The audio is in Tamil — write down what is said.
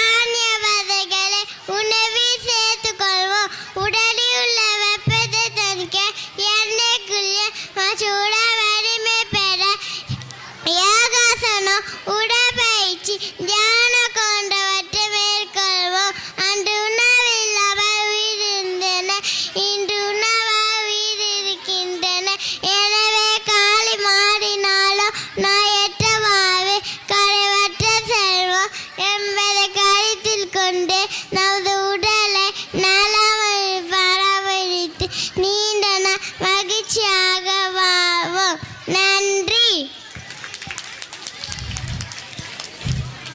தானிய வகைகளை உணவில் சேர்த்துக் கொள்வோம். உடலில் உள்ள வெப்பத்தை தணிக்க எண்ணெய்க்குரிய சூட வலிமை பெற யோகாசனம், உடற்பயிற்சி, தியானம் போன்றவற்றை மேற்கொள்வோம். அன்று உணவில்லாமல் உயிரிழந்தன, இன்று உணவாக உயிரிருக்கின்றன. எனவே காலை மாறினாலும் நோயற்ற வாழ்வு, கரைவற்ற செல்வம் என்பதை கருத்தில் கொண்டு நம்